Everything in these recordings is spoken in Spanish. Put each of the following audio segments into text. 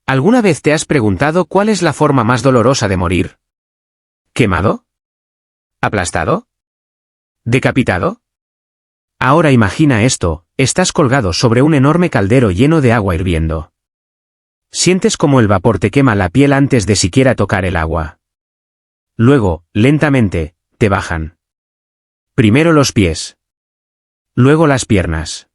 ¿Alguna vez te has preguntado cuál es la forma más dolorosa de morir? ¿Quemado? ¿Aplastado? ¿Decapitado? Ahora imagina esto, estás colgado sobre un enorme caldero lleno de agua hirviendo. Sientes como el vapor te quema la piel antes de siquiera tocar el agua. Luego, lentamente, te bajan. Primero los pies. Luego las piernas.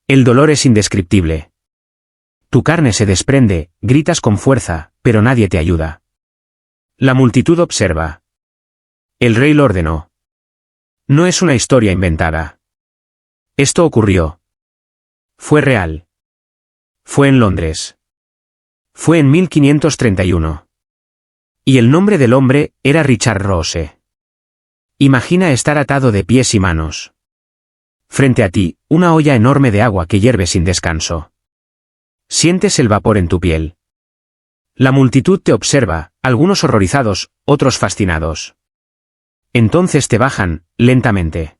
El dolor es indescriptible. Tu carne se desprende, gritas con fuerza, pero nadie te ayuda. La multitud observa. El rey lo ordenó. No es una historia inventada. Esto ocurrió. Fue real. Fue en Londres. Fue en 1531. Y el nombre del hombre era Richard Roose. Imagina estar atado de pies y manos. Frente a ti, una olla enorme de agua que hierve sin descanso. Sientes el vapor en tu piel. La multitud te observa, algunos horrorizados, otros fascinados. Entonces te bajan, lentamente.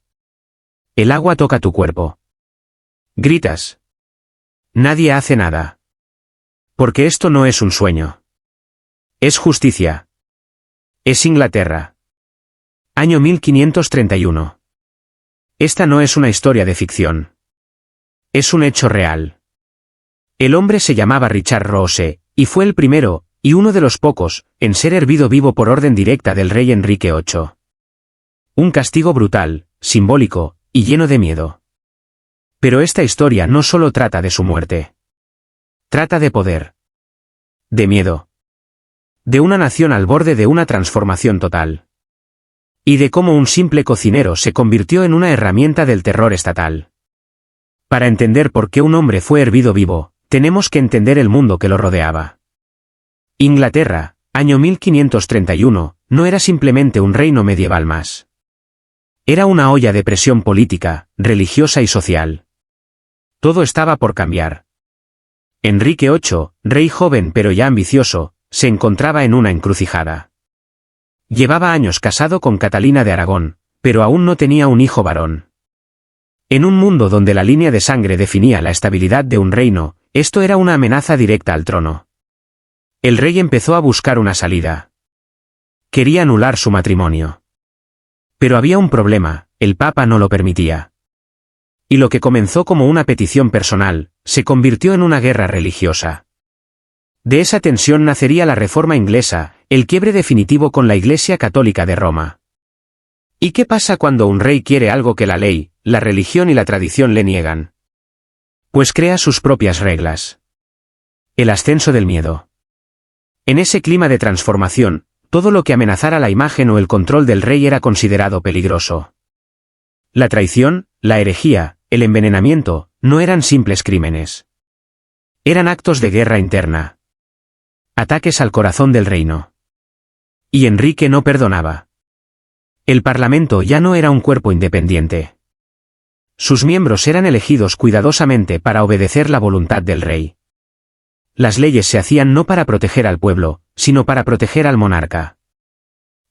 El agua toca tu cuerpo. Gritas. Nadie hace nada. Porque esto no es un sueño. Es justicia. Es Inglaterra. Año 1531. Esta no es una historia de ficción. Es un hecho real. El hombre se llamaba Richard Roose, y fue el primero, y uno de los pocos, en ser hervido vivo por orden directa del rey Enrique VIII. Un castigo brutal, simbólico, y lleno de miedo. Pero esta historia no solo trata de su muerte. Trata de poder. De miedo. De una nación al borde de una transformación total. Y de cómo un simple cocinero se convirtió en una herramienta del terror estatal. Para entender por qué un hombre fue hervido vivo, tenemos que entender el mundo que lo rodeaba. Inglaterra, año 1531, no era simplemente un reino medieval más. Era una olla de presión política, religiosa y social. Todo estaba por cambiar. Enrique VIII, rey joven pero ya ambicioso, se encontraba en una encrucijada. Llevaba años casado con Catalina de Aragón, pero aún no tenía un hijo varón. En un mundo donde la línea de sangre definía la estabilidad de un reino, esto era una amenaza directa al trono. El rey empezó a buscar una salida. Quería anular su matrimonio. Pero había un problema, el Papa no lo permitía. Y lo que comenzó como una petición personal, se convirtió en una guerra religiosa. De esa tensión nacería la Reforma inglesa, el quiebre definitivo con la Iglesia Católica de Roma. ¿Y qué pasa cuando un rey quiere algo que la ley, la religión y la tradición le niegan? Pues crea sus propias reglas. El ascenso del miedo. En ese clima de transformación, todo lo que amenazara la imagen o el control del rey era considerado peligroso. La traición, la herejía, el envenenamiento, no eran simples crímenes. Eran actos de guerra interna. Ataques al corazón del reino. Y Enrique no perdonaba. El Parlamento ya no era un cuerpo independiente. Sus miembros eran elegidos cuidadosamente para obedecer la voluntad del rey. Las leyes se hacían no para proteger al pueblo, sino para proteger al monarca.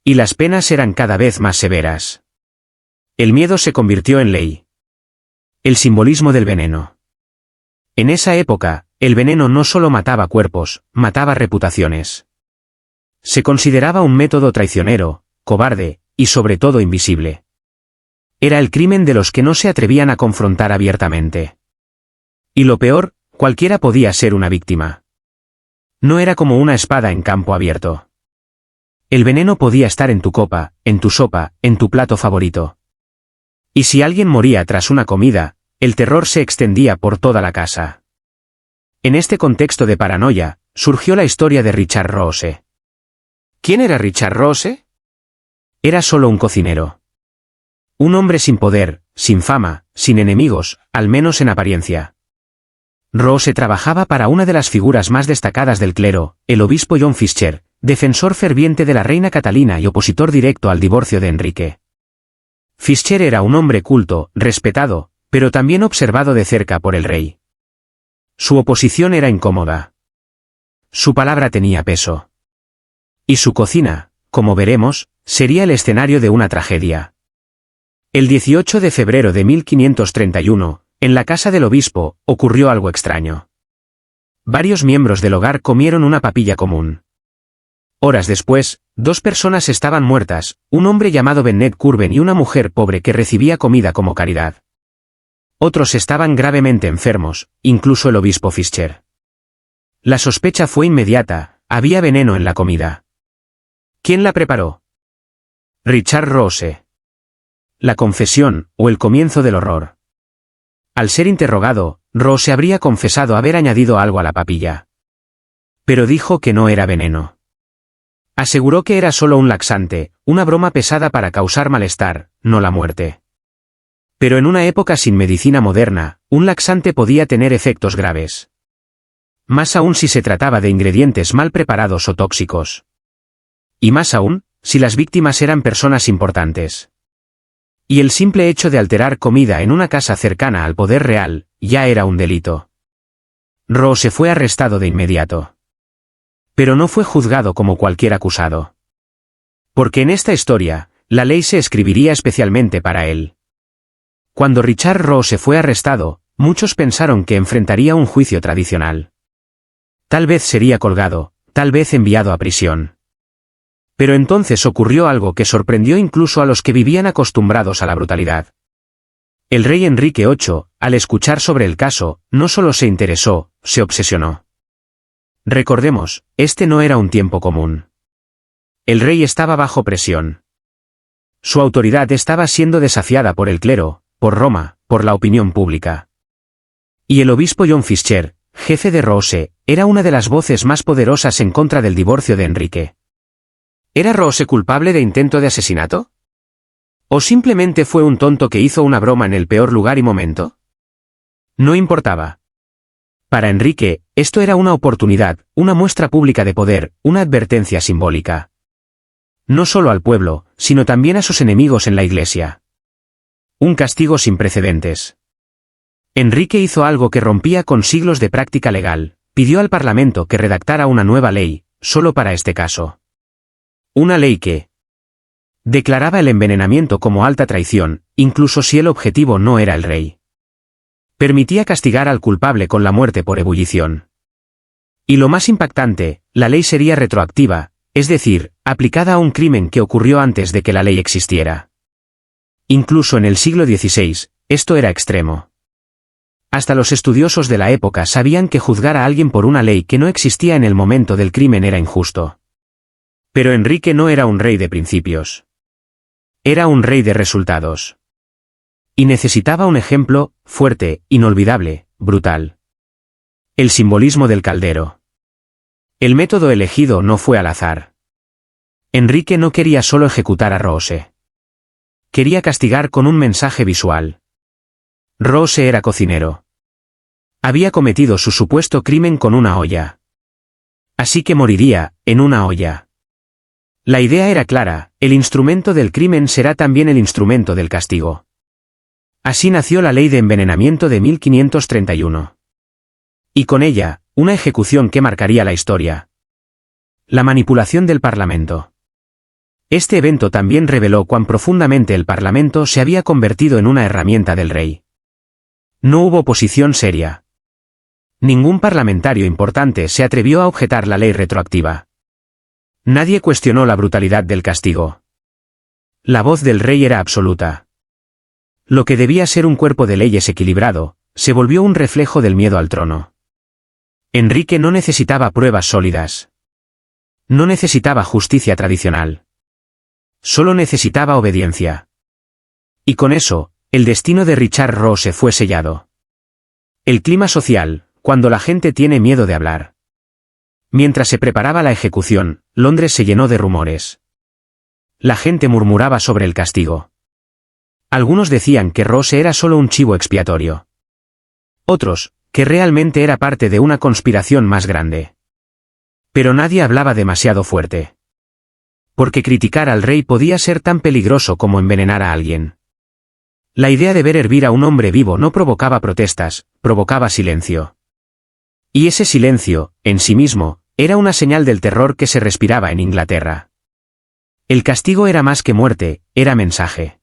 Y las penas eran cada vez más severas. El miedo se convirtió en ley. El simbolismo del veneno. En esa época, el veneno no solo mataba cuerpos, mataba reputaciones. Se consideraba un método traicionero, cobarde, y sobre todo invisible. Era el crimen de los que no se atrevían a confrontar abiertamente. Y lo peor, cualquiera podía ser una víctima. No era como una espada en campo abierto. El veneno podía estar en tu copa, en tu sopa, en tu plato favorito. Y si alguien moría tras una comida, el terror se extendía por toda la casa. En este contexto de paranoia, surgió la historia de Richard Roose. ¿Quién era Richard Roose? Era solo un cocinero. Un hombre sin poder, sin fama, sin enemigos, al menos en apariencia. Roose trabajaba para una de las figuras más destacadas del clero, el obispo John Fisher, defensor ferviente de la reina Catalina y opositor directo al divorcio de Enrique. Fisher era un hombre culto, respetado, pero también observado de cerca por el rey. Su oposición era incómoda. Su palabra tenía peso. Y su cocina, como veremos, sería el escenario de una tragedia. El 18 de febrero de 1531, en la casa del obispo, ocurrió algo extraño. varios miembros del hogar comieron una papilla común. Horas después, 2 personas estaban muertas, un hombre llamado Bennett Curben y una mujer pobre que recibía comida como caridad. Otros estaban gravemente enfermos, incluso el obispo Fischer. La sospecha fue inmediata, había veneno en la comida. ¿Quién la preparó? Richard Rose. La confesión, o el comienzo del horror. Al ser interrogado, Rose habría confesado haber añadido algo a la papilla. Pero dijo que no era veneno. Aseguró que era solo un laxante, una broma pesada para causar malestar, no la muerte. Pero en una época sin medicina moderna, un laxante podía tener efectos graves. Más aún si se trataba de ingredientes mal preparados o tóxicos. Y más aún, si las víctimas eran personas importantes. Y el simple hecho de alterar comida en una casa cercana al poder real, ya era un delito. Rose fue arrestado de inmediato. Pero no fue juzgado como cualquier acusado. Porque en esta historia, la ley se escribiría especialmente para él. Cuando Richard Rose fue arrestado, muchos pensaron que enfrentaría un juicio tradicional. Tal vez sería colgado, tal vez enviado a prisión. Pero entonces ocurrió algo que sorprendió incluso a los que vivían acostumbrados a la brutalidad. El rey Enrique VIII, al escuchar sobre el caso, no solo se interesó, se obsesionó. Recordemos, este no era un tiempo común. El rey estaba bajo presión. Su autoridad estaba siendo desafiada por el clero, por Roma, por la opinión pública. Y el obispo John Fischer, jefe de Rose, era una de las voces más poderosas en contra del divorcio de Enrique. ¿Era Rose culpable de intento de asesinato? ¿O simplemente fue un tonto que hizo una broma en el peor lugar y momento? No importaba. Para Enrique, esto era una oportunidad, una muestra pública de poder, una advertencia simbólica. No solo al pueblo, sino también a sus enemigos en la iglesia. Un castigo sin precedentes. Enrique hizo algo que rompía con siglos de práctica legal, pidió al Parlamento que redactara una nueva ley, solo para este caso. Una ley que declaraba el envenenamiento como alta traición, incluso si el objetivo no era el rey. Permitía castigar al culpable con la muerte por ebullición. Y lo más impactante, la ley sería retroactiva, es decir, aplicada a un crimen que ocurrió antes de que la ley existiera. Incluso en el siglo XVI, esto era extremo. Hasta los estudiosos de la época sabían que juzgar a alguien por una ley que no existía en el momento del crimen era injusto. Pero Enrique no era un rey de principios. Era un rey de resultados. Y necesitaba un ejemplo, fuerte, inolvidable, brutal. El simbolismo del caldero. El método elegido no fue al azar. Enrique no quería solo ejecutar a Rose. Quería castigar con un mensaje visual. Rose era cocinero. Había cometido su supuesto crimen con una olla. Así que moriría, en una olla. La idea era clara, el instrumento del crimen será también el instrumento del castigo. Así nació la ley de envenenamiento de 1531. Y con ella, una ejecución que marcaría la historia. La manipulación del Parlamento. Este evento también reveló cuán profundamente el Parlamento se había convertido en una herramienta del rey. No hubo oposición seria. Ningún parlamentario importante se atrevió a objetar la ley retroactiva. Nadie cuestionó la brutalidad del castigo. La voz del rey era absoluta. Lo que debía ser un cuerpo de leyes equilibrado, se volvió un reflejo del miedo al trono. Enrique no necesitaba pruebas sólidas. No necesitaba justicia tradicional. Solo necesitaba obediencia. Y con eso, el destino de Richard Rose fue sellado. El clima social, cuando la gente tiene miedo de hablar. Mientras se preparaba la ejecución, Londres se llenó de rumores. La gente murmuraba sobre el castigo. Algunos decían que Rose era solo un chivo expiatorio. Otros, que realmente era parte de una conspiración más grande. Pero nadie hablaba demasiado fuerte. Porque criticar al rey podía ser tan peligroso como envenenar a alguien. La idea de ver hervir a un hombre vivo no provocaba protestas, provocaba silencio. Y ese silencio, en sí mismo, era una señal del terror que se respiraba en Inglaterra. El castigo era más que muerte, era mensaje.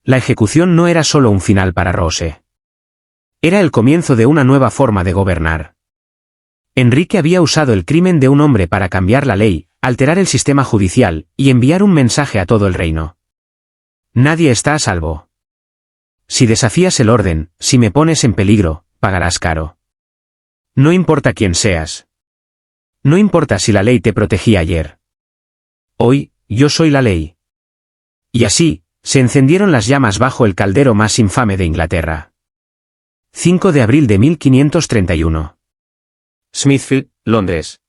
La ejecución no era solo un final para Rose. Era el comienzo de una nueva forma de gobernar. Enrique había usado el crimen de un hombre para cambiar la ley, alterar el sistema judicial, y enviar un mensaje a todo el reino. Nadie está a salvo. Si desafías el orden, si me pones en peligro, pagarás caro. No importa quién seas. No importa si la ley te protegía ayer. Hoy, yo soy la ley. Y así, se encendieron las llamas bajo el caldero más infame de Inglaterra. 5 de abril de 1531. Smithfield, Londres.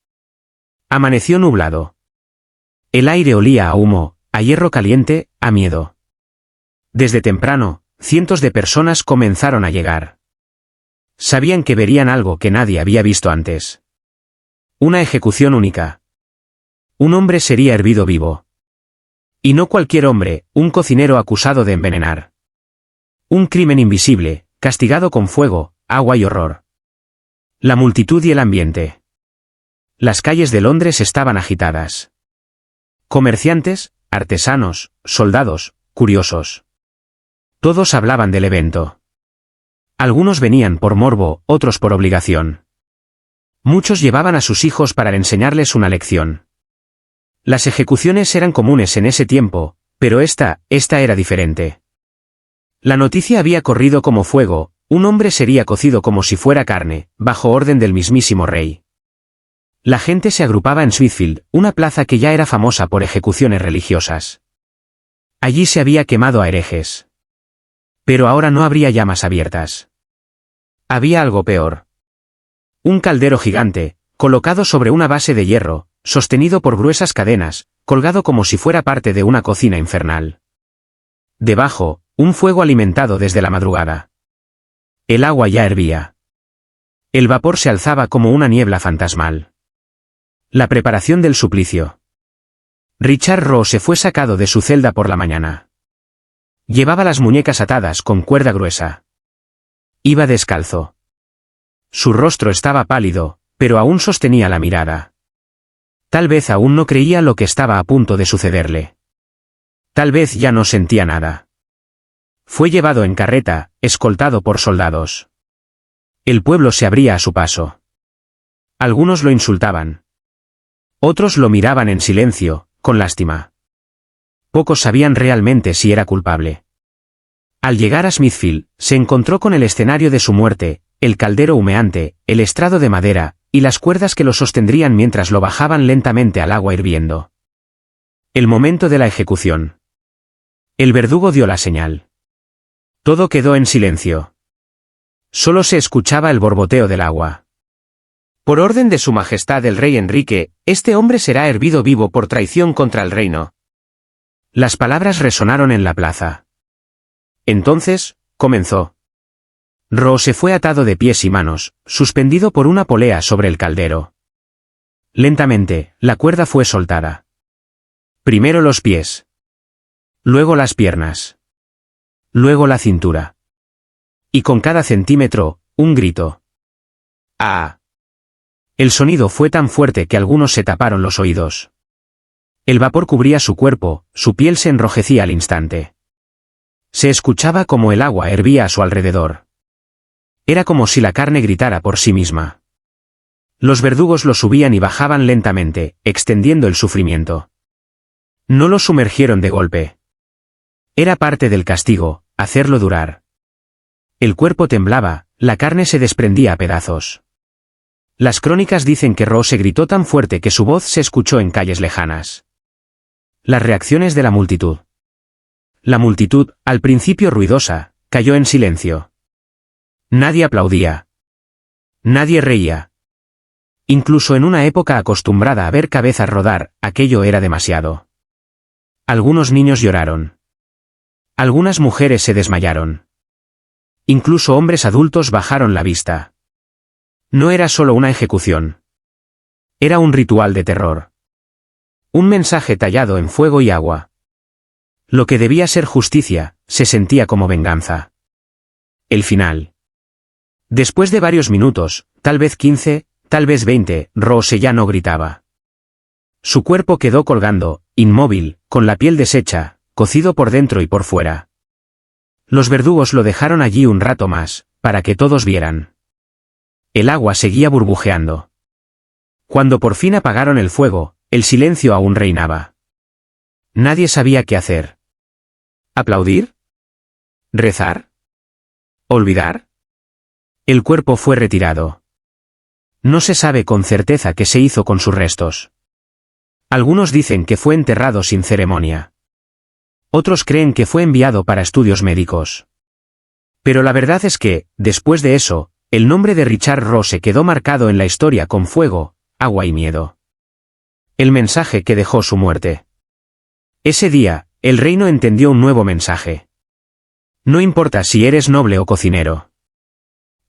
Amaneció nublado. El aire olía a humo, a hierro caliente, a miedo. Desde temprano, cientos de personas comenzaron a llegar. Sabían que verían algo que nadie había visto antes. Una ejecución única. Un hombre sería hervido vivo. Y no cualquier hombre, un cocinero acusado de envenenar. Un crimen invisible, castigado con fuego, agua y horror. La multitud y el ambiente. Las calles de Londres estaban agitadas. Comerciantes, artesanos, soldados, curiosos. Todos hablaban del evento. Algunos venían por morbo, otros por obligación. Muchos llevaban a sus hijos para enseñarles una lección. Las ejecuciones eran comunes en ese tiempo, pero esta era diferente. La noticia había corrido como fuego, un hombre sería cocido como si fuera carne, bajo orden del mismísimo rey. La gente se agrupaba en Smithfield, una plaza que ya era famosa por ejecuciones religiosas. Allí se había quemado a herejes. Pero ahora no habría llamas abiertas. Había algo peor. Un caldero gigante, colocado sobre una base de hierro, sostenido por gruesas cadenas, colgado como si fuera parte de una cocina infernal. Debajo, un fuego alimentado desde la madrugada. El agua ya hervía. El vapor se alzaba como una niebla fantasmal. La preparación del suplicio. Richard Roe fue sacado de su celda por la mañana. Llevaba las muñecas atadas con cuerda gruesa. Iba descalzo. Su rostro estaba pálido, pero aún sostenía la mirada. Tal vez aún no creía lo que estaba a punto de sucederle. Tal vez ya no sentía nada. Fue llevado en carreta, escoltado por soldados. El pueblo se abría a su paso. Algunos lo insultaban. Otros lo miraban en silencio, con lástima. Pocos sabían realmente si era culpable. Al llegar a Smithfield, se encontró con el escenario de su muerte, el caldero humeante, el estrado de madera, y las cuerdas que lo sostendrían mientras lo bajaban lentamente al agua hirviendo. El momento de la ejecución. El verdugo dio la señal. Todo quedó en silencio. Solo se escuchaba el borboteo del agua. Por orden de su majestad el rey Enrique, este hombre será hervido vivo por traición contra el reino. Las palabras resonaron en la plaza. Entonces, comenzó. Roe fue atado de pies y manos, suspendido por una polea sobre el caldero. Lentamente, la cuerda fue soltada. Primero los pies. Luego las piernas. Luego la cintura. Y con cada centímetro, un grito. ¡Ah! El sonido fue tan fuerte que algunos se taparon los oídos. El vapor cubría su cuerpo, su piel se enrojecía al instante. Se escuchaba como el agua hervía a su alrededor. Era como si la carne gritara por sí misma. Los verdugos lo subían y bajaban lentamente, extendiendo el sufrimiento. No lo sumergieron de golpe. Era parte del castigo, hacerlo durar. El cuerpo temblaba, la carne se desprendía a pedazos. Las crónicas dicen que Roe gritó tan fuerte que su voz se escuchó en calles lejanas. Las reacciones de la multitud. La multitud, al principio ruidosa, cayó en silencio. Nadie aplaudía. Nadie reía. Incluso en una época acostumbrada a ver cabezas rodar, aquello era demasiado. Algunos niños lloraron. Algunas mujeres se desmayaron. Incluso hombres adultos bajaron la vista. No era solo una ejecución. Era un ritual de terror. Un mensaje tallado en fuego y agua. Lo que debía ser justicia, se sentía como venganza. El final. Después de varios minutos, tal vez 15, tal vez 20, Roe ya no gritaba. Su cuerpo quedó colgando, inmóvil, con la piel deshecha, cocido por dentro y por fuera. Los verdugos lo dejaron allí un rato más, para que todos vieran. El agua seguía burbujeando. Cuando por fin apagaron el fuego, el silencio aún reinaba. Nadie sabía qué hacer. ¿Aplaudir? ¿Rezar? ¿Olvidar? El cuerpo fue retirado. No se sabe con certeza qué se hizo con sus restos. Algunos dicen que fue enterrado sin ceremonia. Otros creen que fue enviado para estudios médicos. Pero la verdad es que, después de eso, el nombre de Richard Rose quedó marcado en la historia con fuego, agua y miedo. El mensaje que dejó su muerte. Ese día, el reino entendió un nuevo mensaje. No importa si eres noble o cocinero.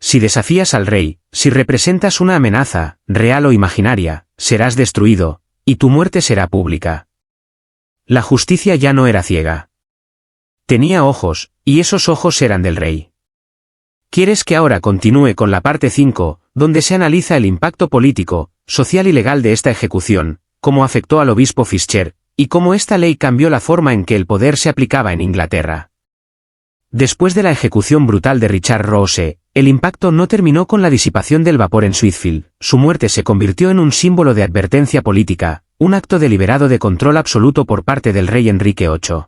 Si desafías al rey, si representas una amenaza, real o imaginaria, serás destruido, y tu muerte será pública. La justicia ya no era ciega. Tenía ojos, y esos ojos eran del rey. ¿Quieres que ahora continúe con la parte 5, donde se analiza el impacto político, social y legal de esta ejecución, cómo afectó al obispo Fischer, y cómo esta ley cambió la forma en que el poder se aplicaba en Inglaterra? Después de la ejecución brutal de Richard Rose, el impacto no terminó con la disipación del vapor en Smithfield, su muerte se convirtió en un símbolo de advertencia política, un acto deliberado de control absoluto por parte del rey Enrique VIII.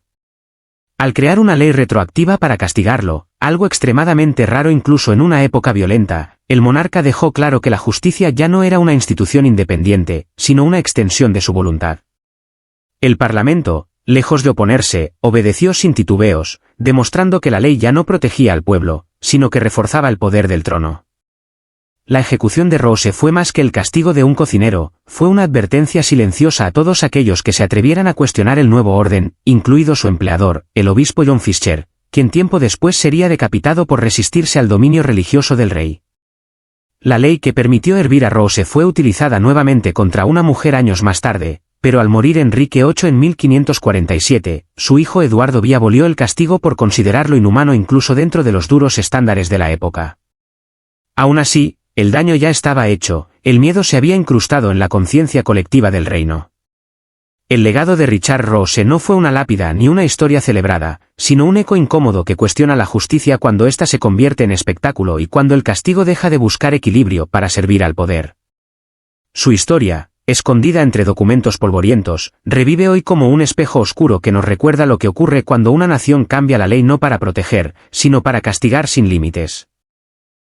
Al crear una ley retroactiva para castigarlo, algo extremadamente raro incluso en una época violenta, el monarca dejó claro que la justicia ya no era una institución independiente, sino una extensión de su voluntad. El Parlamento, lejos de oponerse, obedeció sin titubeos, demostrando que la ley ya no protegía al pueblo, sino que reforzaba el poder del trono. La ejecución de Rose fue más que el castigo de un cocinero, fue una advertencia silenciosa a todos aquellos que se atrevieran a cuestionar el nuevo orden, incluido su empleador, el obispo John Fisher, quien tiempo después sería decapitado por resistirse al dominio religioso del rey. La ley que permitió hervir a Rose fue utilizada nuevamente contra una mujer años más tarde, pero al morir Enrique VIII en 1547, su hijo Eduardo V abolió el castigo por considerarlo inhumano incluso dentro de los duros estándares de la época. Aún así, el daño ya estaba hecho, el miedo se había incrustado en la conciencia colectiva del reino. El legado de Richard Rose no fue una lápida ni una historia celebrada, sino un eco incómodo que cuestiona la justicia cuando ésta se convierte en espectáculo y cuando el castigo deja de buscar equilibrio para servir al poder. Su historia, escondida entre documentos polvorientos, revive hoy como un espejo oscuro que nos recuerda lo que ocurre cuando una nación cambia la ley no para proteger, sino para castigar sin límites.